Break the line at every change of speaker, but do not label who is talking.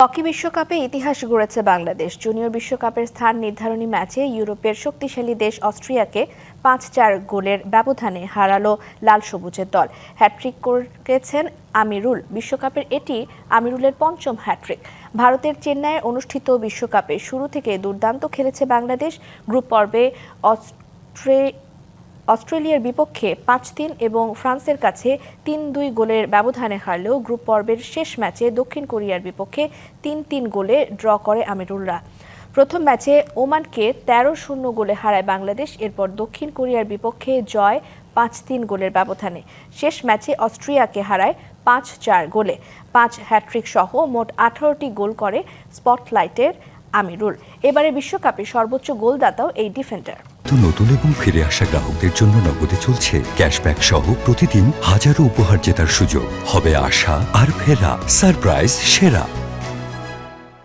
Hockey বিশ্বকাপে ইতিহাস গড়েছে Bangladesh. Junior বিশ্বকাপের স্থান নির্ধারণী ম্যাচে ইউরোপের শক্তিশালী দেশ অস্ট্রিয়াকে ৫-৪ গোলের ব্যবধানে হারালো লাল সবুজের দল। হ্যাটট্রিক করেছেন আমিরুল। বিশ্বকাপের এটি আমিরুলের পঞ্চম হ্যাটট্রিক। ভারতের চেন্নাইয়ে অনুষ্ঠিত বিশ্বকাপে শুরু থেকে দুর্দান্ত খেলেছে বাংলাদেশ। গ্রুপ পর্বে অস্ট্রেলিয়ার বিপক্ষে ৫-৩ এবং ফ্রান্সের কাছে ৩-২ গোলের ব্যবধানে হারলেও গ্রুপ পর্বের শেষ ম্যাচে দক্ষিণ কোরিয়ার বিপক্ষে ৩-৩ গোলে ড্র করে আমিরুলরা। প্রথম ম্যাচে ওমানকে ১৩-০ গোলে হারায় বাংলাদেশ। এরপর দক্ষিণ কোরিয়ার বিপক্ষে জয় ৫-৩ গোলের ব্যবধানে। শেষ ম্যাচে অস্ট্রিয়াকে হারায় ৫-৪ গোলে। ৫ হ্যাটট্রিক সহ মোট ১৮টি গোল করে স্পটলাইটের আমিরুল। এবারে বিশ্বকাপে সর্বোচ্চ গোলদাতাও এই ডিফেন্ডার।
নতুন এবং ফিরে আসা গ্রাহকদের জন্য নগদে চলছে ক্যাশব্যাক সহ প্রতিদিন হাজারো উপহার জেতার সুযোগ। হবে আশা আর ফেরা, সারপ্রাইজ সেরা।